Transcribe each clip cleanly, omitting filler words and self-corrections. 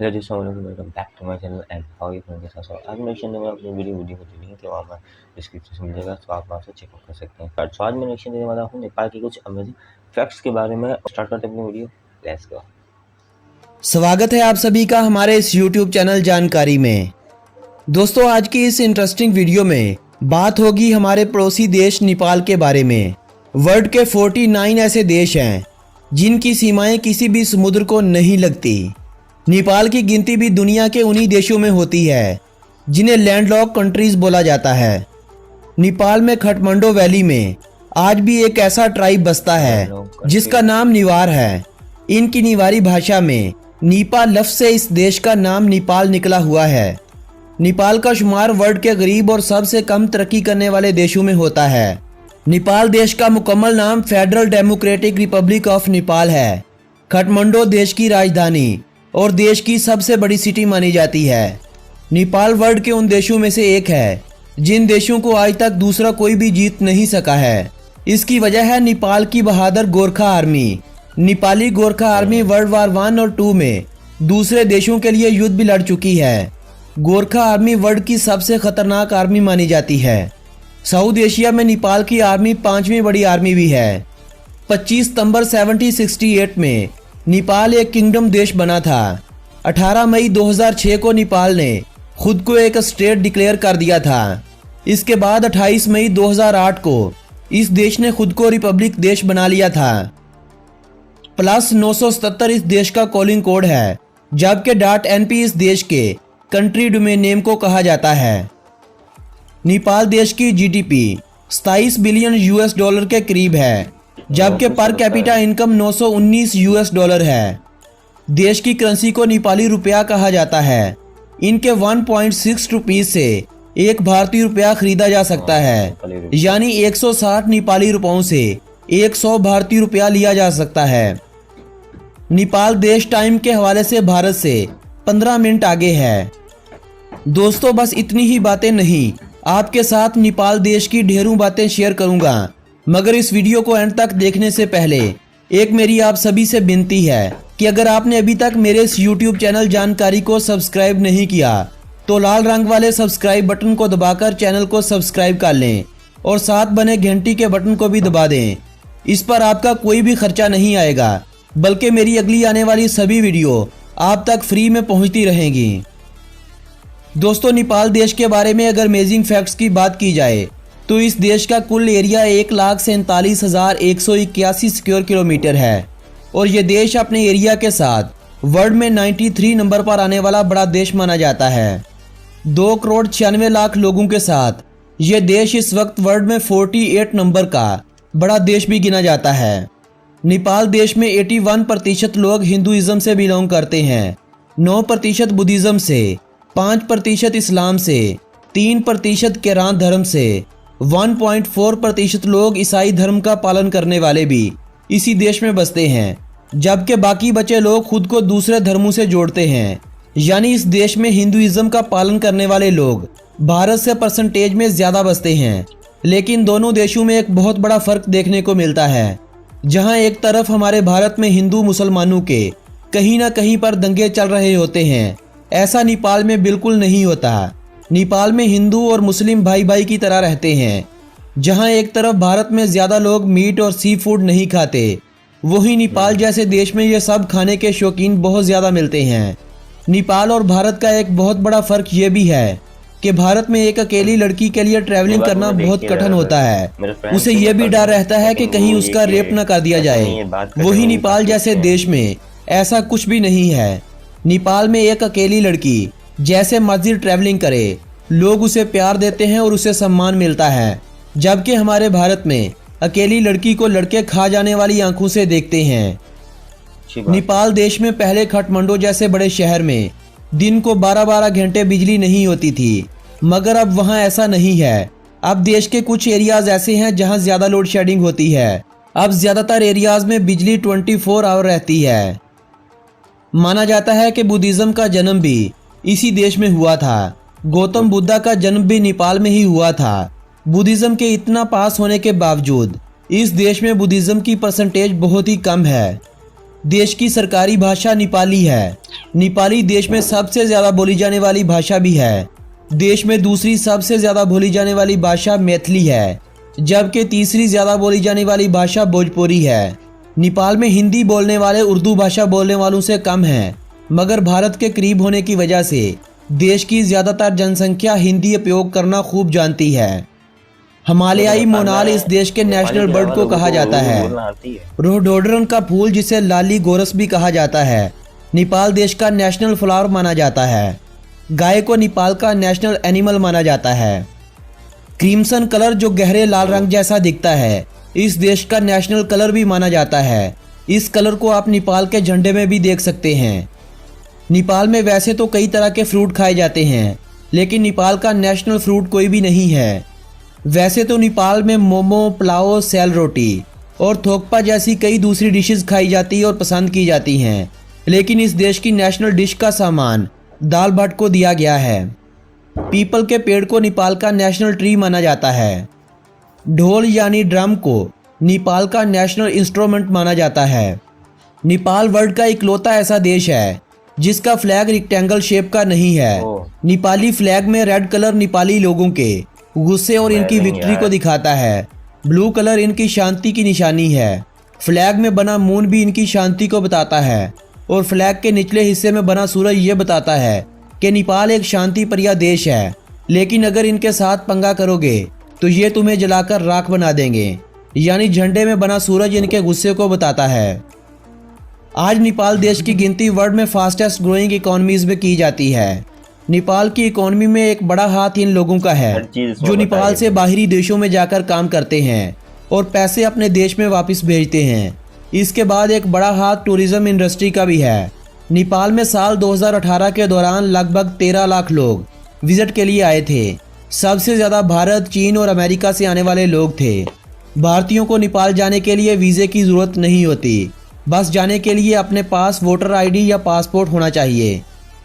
Hello दोस्तों, welcome back to my channel and how you friend के साथ। आज मैं रिएक्शन दूंगा अपनी वीडियो को लिंक है वहाँ पर डिस्क्रिप्शन में मिलेगा, तो आप वहाँ से चेकआउट कर सकते हैं। तो आज मैं रिएक्शन देने वाला हूँ नेपाल के कुछ अमेजिंग फैक्ट्स के बारे में। स्टार्ट करते हैं अपनी वीडियो, लेट्स गो। स्वागत है आप सभी का हमारे इस YouTube चैनल जानकारी में। दोस्तों, आज की इस इंटरेस्टिंग वीडियो में बात होगी हमारे पड़ोसी देश नेपाल के बारे में। वर्ल्ड के 49 ऐसे देश हैं जिनकी सीमाएं किसी भी समुद्र को नहीं लगती। नेपाल की गिनती भी दुनिया के उन्हीं देशों में होती है जिन्हें लैंडलॉक कंट्रीज बोला जाता है। नेपाल में खटमंडो वैली में आज भी एक ऐसा ट्राइब बसता है जिसका नाम निवार है। इनकी निवारी भाषा में नीपा लफ्ज से इस देश का नाम नेपाल निकला हुआ है। नेपाल का शुमार वर्ल्ड के गरीब और सबसे कम तरक्की करने वाले देशों में होता है। नेपाल देश का मुकम्मल नाम federal democratic Republic of Nepal है। खटमंडो देश की राजधानी और देश की सबसे बड़ी सिटी मानी जाती है। नेपाल वर्ल्ड के उन देशों में से एक है जिन देशों को आज तक दूसरा कोई भी जीत नहीं सका है। इसकी वजह है नेपाल की बहादुर Gorkha army. Nepali Gorkha army world war 1 और 2 में दूसरे देशों के लिए युद्ध भी लड़ चुकी है। गोरखा आर्मी वर्ल्ड की सबसे खतरनाक आर्मी मानी जाती है। साउथ एशिया में नेपाल की आर्मी 5वीं बड़ी आर्मी भी है। 25 सितंबर 1768 में नेपाल एक किंगडम देश बना था। 18 मई 2006 को नेपाल ने खुद को एक स्टेट डिक्लेयर कर दिया था। इसके बाद 28 मई 2008 को इस देश ने खुद को रिपब्लिक देश बना लिया था। +977 इस देश का कॉलिंग कोड है, जबकि .np इस देश के कंट्री डोमेन नेम को कहा जाता है। नेपाल देश की जीडीपी 27 बिलियन $US के करीब है, जबकि पर कैपिटा इनकम $919 है। देश की करेंसी को नेपाली रुपया कहा जाता है। इनके 1.6 रुपीज से एक भारतीय रुपया खरीदा जा सकता है, यानी 160 नेपाली रुपयों से 100 भारतीय रुपया लिया जा सकता है। नेपाल देश टाइम के हवाले से भारत से 15 मिनट आगे है। दोस्तों, बस इतनी ही बातें नहीं, आपके साथ नेपाल देश की ढेरों बातें शेयर करूंगा, मगर इस वीडियो को एंड तक देखने से पहले एक मेरी आप सभी से विनती है कि अगर आपने अभी तक मेरे इस YouTube चैनल जानकारी को सब्सक्राइब नहीं किया तो लाल रंग वाले सब्सक्राइब बटन को दबाकर चैनल को सब्सक्राइब कर लें और साथ बने घंटी के बटन को भी दबा दें। इस पर आपका कोई भी खर्चा नहीं आएगा, बल्कि मेरी अगली आने वाली सभी वीडियो आप तक फ्री में पहुंचती रहेंगी। दोस्तों, नेपाल देश के बारे में अगर अमेजिंग फैक्ट्स की बात की जाए तो इस देश का कुल एरिया 1,47,181 स्क्वायर किलोमीटर है और ये देश अपने एरिया के साथ वर्ल्ड में 93 नंबर पर आने वाला बड़ा देश माना जाता है। 2,96,00,000 लोगों के साथ ये देश इस वक्त वर्ल्ड में 48 नंबर का बड़ा देश भी गिना जाता है। नेपाल देश में 81% लोग हिंदुइज्म से बिलोंग करते हैं, 9% बुद्धिज्म से, 5% इस्लाम से, 3% केरान धर्म से, 1.4% लोग ईसाई धर्म का पालन करने वाले भी इसी देश में बसते हैं, जबकि बाकी बचे लोग खुद को दूसरे धर्मों से जोड़ते हैं। यानी इस देश में हिंदुइज्म का पालन करने वाले लोग भारत से परसेंटेज में ज्यादा बसते हैं। लेकिन दोनों देशों में एक बहुत बड़ा फर्क देखने को मिलता है। जहां एक तरफ हमारे भारत में हिंदू मुसलमानों के कहीं ना कहीं पर दंगे चल रहे होते हैं, ऐसा नेपाल में बिल्कुल नहीं होता। नेपाल में हिंदू और मुस्लिम भाई भाई की तरह रहते हैं। जहां एक तरफ भारत में ज्यादा लोग मीट और सी फूड नहीं खाते, वहीं नेपाल जैसे देश में ये सब खाने के शौकीन बहुत ज्यादा मिलते हैं। नेपाल और भारत का एक बहुत बड़ा फर्क ये भी है कि भारत में एक अकेली लड़की के लिए ट्रैवलिंग करना बहुत कठिन होता है। उसे ये भी डर रहता है कि कहीं उसका रेप न कर दिया जाए। वही नेपाल जैसे देश में ऐसा कुछ भी नहीं है। नेपाल में एक अकेली लड़की जैसे मर्जी ट्रैवलिंग करे, लोग उसे प्यार देते हैं और उसे सम्मान मिलता है, जबकि हमारे भारत में अकेली लड़की को लड़के खा जाने वाली आंखों से देखते हैं। नेपाल देश में पहले खटमंडो जैसे बड़े शहर में दिन को 12-12 घंटे बिजली नहीं होती थी, मगर अब वहां ऐसा नहीं है। अब देश के कुछ एरियाज ऐसे हैं जहां ज्यादा लोड शेडिंग होती है। अब ज्यादातर एरियाज में बिजली 24 आवर रहती है। माना जाता है कि बुद्धिज्म का जन्म भी इसी देश में हुआ था। गौतम बुद्धा का जन्म भी नेपाल में ही हुआ था। बुद्धिज्म के इतना पास होने के बावजूद इस देश में बुद्धिज्म की परसेंटेज बहुत ही कम है। देश की सरकारी भाषा नेपाली है। नेपाली देश में सबसे ज़्यादा बोली जाने वाली भाषा भी है। देश में दूसरी सबसे ज़्यादा बोली जाने वाली भाषा मैथिली है, जबकि तीसरी ज़्यादा बोली जाने वाली भाषा भोजपुरी है। नेपाल में हिंदी बोलने वाले उर्दू भाषा बोलने वालों से कम हैं, मगर भारत के करीब होने की वजह से देश की ज़्यादातर जनसंख्या हिंदी उपयोग करना खूब जानती है। हिमालयाई मोनाल इस देश के नेशनल बर्ड को कहा जाता है। रोडोडेंड्रन का फूल, जिसे लाली गोरस भी कहा जाता है, नेपाल देश का नेशनल फ्लावर माना जाता है। गाय को नेपाल का नेशनल एनिमल माना जाता है। क्रीमसन कलर, जो गहरे लाल रंग जैसा दिखता है, इस देश का नेशनल कलर भी माना जाता है। इस कलर को आप नेपाल के झंडे में भी देख सकते हैं। नेपाल में वैसे तो कई तरह के फ्रूट खाए जाते हैं, लेकिन नेपाल का नेशनल फ्रूट कोई भी नहीं है। वैसे तो नेपाल में मोमो, पुलाव, सेल रोटी और थोकपा जैसी कई दूसरी डिशेस खाई जाती और पसंद की जाती हैं, लेकिन इस देश की नेशनल डिश का सामान दाल भात को दिया गया है। पीपल के पेड़ को नेपाल का नेशनल ट्री माना जाता है। ढोल यानी ड्रम को नेपाल का नेशनल इंस्ट्रूमेंट माना जाता है। नेपाल वर्ल्ड का इकलौता ऐसा देश है जिसका फ्लैग रेक्टेंगल शेप का नहीं है। नेपाली फ्लैग में रेड कलर नेपाली लोगों के गुस्से और इनकी विक्ट्री को दिखाता है। ब्लू कलर इनकी शांति की निशानी है। फ्लैग में बना मून भी इनकी शांति को बताता है, और फ्लैग के निचले हिस्से में बना सूरज ये बताता है कि नेपाल एक शांति प्रिय देश है। लेकिन अगर इनके साथ पंगा करोगे तो ये तुम्हें जलाकर राख बना देंगे। यानी झंडे में बना सूरज इनके गुस्से को बताता है। आज नेपाल देश की गिनती वर्ल्ड में फास्टेस्ट ग्रोइंग इकोनॉमीज में की जाती है। नेपाल की इकोनॉमी में एक बड़ा हाथ इन लोगों का है जो नेपाल से बाहरी देशों में जाकर काम करते हैं और पैसे अपने देश में वापस भेजते हैं। इसके बाद एक बड़ा हाथ टूरिज्म इंडस्ट्री का भी है। नेपाल में साल 2018 के दौरान लगभग 13 लाख लोग विजिट के लिए आए थे। सबसे ज़्यादा भारत, चीन और अमेरिका से आने वाले लोग थे। भारतीयों को नेपाल जाने के लिए वीज़े की ज़रूरत नहीं होती, बस जाने के लिए अपने पास वोटर आईडी या पासपोर्ट होना चाहिए।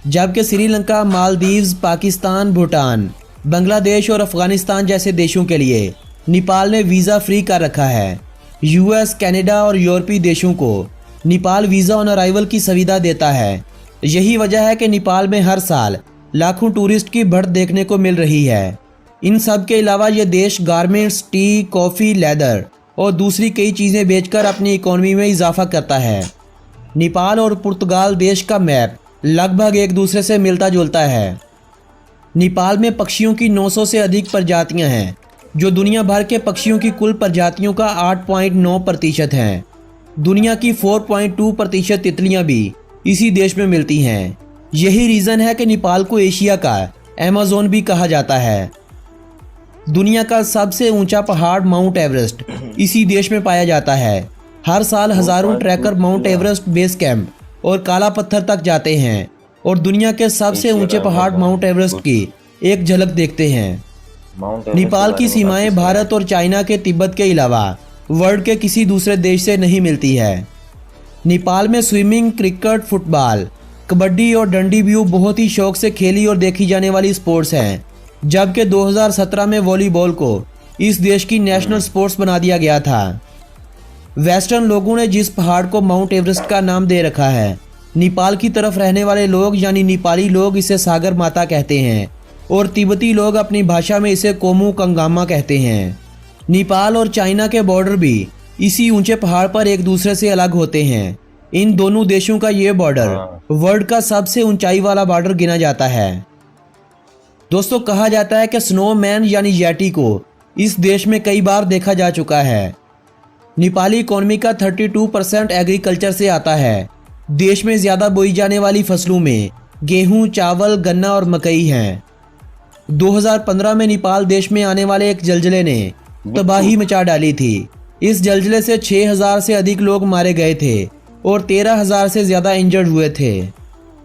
जबकि श्रीलंका, मालदीव्स, पाकिस्तान, भूटान, बांग्लादेश और अफगानिस्तान जैसे देशों के लिए नेपाल ने वीज़ा फ्री कर रखा है। यूएस, कनाडा और यूरोपीय देशों को नेपाल वीज़ा ऑन अराइवल की सुविधा देता है। यही वजह है कि नेपाल में हर साल लाखों टूरिस्ट की बढ़त देखने को मिल रही है। इन सब के अलावा ये देश गारमेंट्स, टी, कॉफ़ी, लेदर और दूसरी कई चीज़ें बेचकर अपनी इकोनॉमी में इजाफा करता है। नेपाल और पुर्तगाल देश का मैप लगभग एक दूसरे से मिलता जुलता है। नेपाल में पक्षियों की 900 से अधिक प्रजातियां हैं, जो दुनिया भर के पक्षियों की कुल प्रजातियों का 8.9% हैं। दुनिया की 4.2% तितलियां भी इसी देश में मिलती हैं। यही रीज़न है कि नेपाल को एशिया का अमेज़न भी कहा जाता है। दुनिया का सबसे ऊंचा पहाड़ माउंट एवरेस्ट इसी देश में पाया जाता है। हर साल हजारों tracker mount Everest base camp और काला पत्थर तक जाते हैं और दुनिया के सबसे ऊंचे पहाड़ माउंट एवरेस्ट की एक झलक देखते हैं। नेपाल की सीमाएं भारत और चाइना के तिब्बत के अलावा वर्ल्ड के किसी दूसरे देश से नहीं मिलती है। नेपाल में स्विमिंग, क्रिकेट, फुटबॉल, कबड्डी और डंडी व्यू बहुत ही शौक से खेली और देखी जाने वाली स्पोर्ट्स हैं। जबकि 2017 में वॉलीबॉल को इस देश की नेशनल स्पोर्ट्स बना दिया गया था। वेस्टर्न लोगों ने जिस पहाड़ को माउंट एवरेस्ट का नाम दे रखा है, नेपाल की तरफ रहने वाले लोग यानी नेपाली लोग इसे सागर माता कहते हैं और तिब्बती लोग अपनी भाषा में इसे कोमू कंगामा कहते हैं। नेपाल और चाइना के बॉर्डर भी इसी ऊंचे पहाड़ पर एक दूसरे से अलग होते हैं। इन दोनों देशों का ये बॉर्डर वर्ल्ड का सबसे ऊंचाई वाला बॉर्डर गिना जाता है। दोस्तों, कहा जाता है कि स्नोमैन यानी यैटी को इस देश में कई बार देखा जा चुका है। नेपाली इकोनॉमी का 32% एग्रीकल्चर से आता है। देश में ज़्यादा बोई जाने वाली फसलों में गेहूं, चावल, गन्ना और मकई हैं। 2015 में नेपाल देश में आने वाले एक जलजले ने तबाही मचा डाली थी। इस जलजले से 6000 से अधिक लोग मारे गए थे और 13000 से ज़्यादा इंजर्ड हुए थे।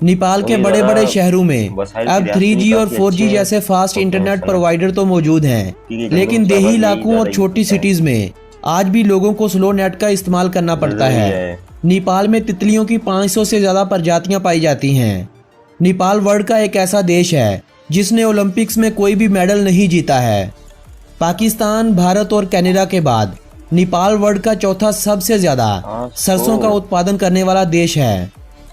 नेपाल के बड़े बड़े शहरों में अब 3G और 4G जैसे फास्ट इंटरनेट प्रोवाइडर तो मौजूद हैं, लेकिन देही इलाकों और छोटी सिटीज़ में आज भी लोगों को स्लो नेट का इस्तेमाल करना पड़ता है। नेपाल में तितलियों की 500 से ज़्यादा प्रजातियां पाई जाती हैं। नेपाल वर्ल्ड का एक ऐसा देश है जिसने ओलंपिक्स में कोई भी मेडल नहीं जीता है। पाकिस्तान, भारत और कनाडा के बाद नेपाल वर्ल्ड का चौथा सबसे ज्यादा सरसों का उत्पादन करने वाला देश है।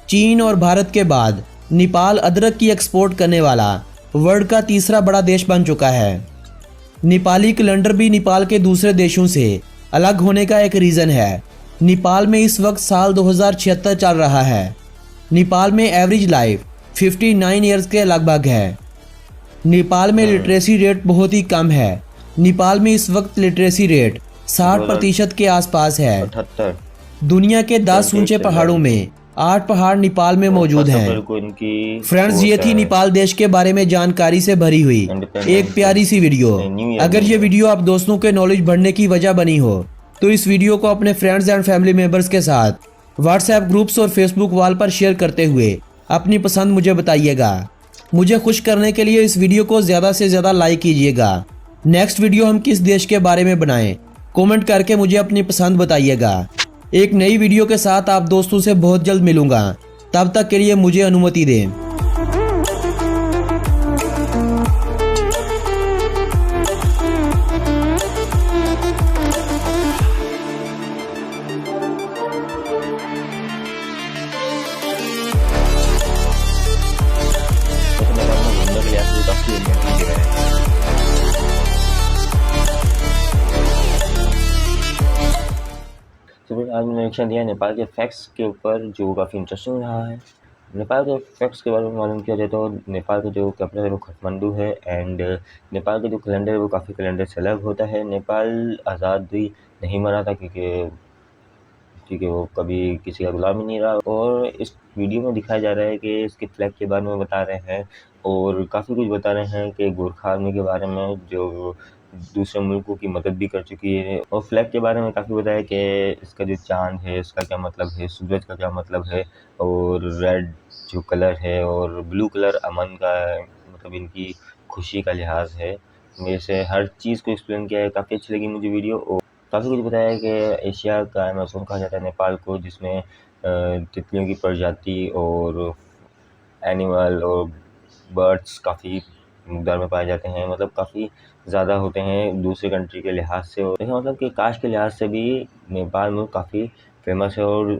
चीन और भारत के बाद नेपाल अदरक की एक्सपोर्ट करने वाला वर्ल्ड का तीसरा बड़ा देश बन चुका है। नेपाली कैलेंडर भी नेपाल के दूसरे देशों से अलग होने का एक रीजन है। नेपाल में इस वक्त साल 2076 चल रहा है। नेपाल में एवरेज लाइफ 59 ईयर्स के लगभग है। नेपाल में लिटरेसी रेट बहुत ही कम है। नेपाल में इस वक्त लिटरेसी रेट 60% के आसपास है। 78 दुनिया के 10 ऊंचे पहाड़ों में 8 पहाड़ नेपाल में मौजूद हैं। फ्रेंड्स, ये थी नेपाल देश के बारे में जानकारी से भरी हुई एक प्यारी सी वीडियो। अगर ये वीडियो आप दोस्तों के नॉलेज बढ़ने की वजह बनी हो तो इस वीडियो को अपने फ्रेंड्स एंड फैमिली मेंबर्स के साथ व्हाट्सएप ग्रुप्स और फेसबुक वॉल पर शेयर करते हुए अपनी पसंद मुझे बताइएगा। मुझे खुश करने के लिए इस वीडियो को ज़्यादा से ज़्यादा लाइक कीजिएगा। नेक्स्ट वीडियो हम किस देश के बारे में बनाएं, कमेंट करके मुझे अपनी पसंद बताइएगा। एक नई वीडियो के साथ आप दोस्तों से बहुत जल्द मिलूंगा। तब तक के लिए मुझे अनुमति दें। घूमने के लिए आपको काफ़ी एनर्जी दे रहा है। तो फिर आज मैंने रिएक्शन दिया नेपाल के फैक्ट्स के ऊपर, जो काफ़ी इंटरेस्टिंग रहा है। नेपाल के फैक्ट्स के बारे में मालूम किया जाए तो नेपाल का जो कैपिटल है वो काठमांडू है, एंड नेपाल का जो कैलेंडर है वो काफ़ी कैलेंडर से अलग होता है। नेपाल आज़ादी नहीं मना था क्योंकि वो कभी किसी का गुलाम ही नहीं रहा। और इस वीडियो में दिखाया जा रहा है कि इसके फ्लैग के बारे में बता रहे हैं और काफ़ी कुछ बता रहे हैं कि गोरखा आर्मी के बारे में जो दूसरे मुल्कों की मदद भी कर चुकी है। और फ्लैग के बारे में काफ़ी बताया कि इसका जो चाँद है इसका क्या मतलब है, सूरज का क्या मतलब है, और रेड जो कलर है और ब्लू कलर अमन का है, मतलब इनकी खुशी का लिहाज है। मेरे से हर चीज़ को एक्सप्लेन किया है, काफ़ी अच्छी लगी मुझे वीडियो। और काफ़ी कुछ बताया है कि एशिया का अमेज़न कहा जाता है नेपाल को, जिसमें तितलियों की प्रजाति और एनिमल और बर्ड्स काफ़ी मकदार में पाए जाते हैं, मतलब काफ़ी ज़्यादा होते हैं दूसरे कंट्री के लिहाज से। और इसका मतलब कि कास्ट के लिहाज से भी नेपाल में काफ़ी फेमस है। और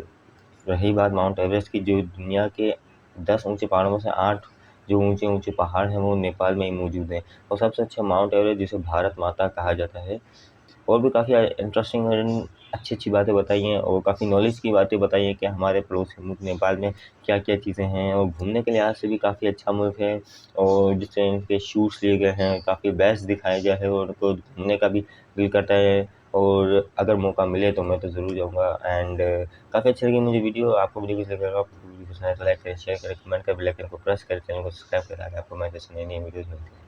रही बात माउंट एवरेस्ट की, जो दुनिया के 10 ऊंचे पहाड़ों में से 8 जो ऊंचे ऊंचे पहाड़ हैं वो नेपाल में ही मौजूद हैं। और सबसे अच्छा माउंट एवरेस्ट, जिसे भारत माता कहा जाता है। और भी काफ़ी इंटरेस्टिंग और अच्छी बातें बताई हैं और काफ़ी नॉलेज की बातें बताई हैं कि हमारे पड़ोसी मुल्क नेपाल में क्या क्या चीज़ें हैं। और घूमने के लिहाज से भी काफ़ी अच्छा मुल्क है, और जिससे इनके शूट्स लिए गए हैं, काफ़ी बेस्ट दिखाया गया है और उनको घूमने का भी दिल करता है। और अगर मौका मिले तो मैं तो ज़रूर जाऊँगा। एंड काफ़ी अच्छी लगी मुझे वीडियो। आपको वीडियो कैसी लगी, अगर आपको वीडियो पसंद आए तो लाइक करें, शेयर करें, कमेंट करें, बेल आइकन को प्रेस करें, चैनल को सब्सक्राइब करें ताकि आपको मैं जैसे नई वीडियोज़ मिलती हैं।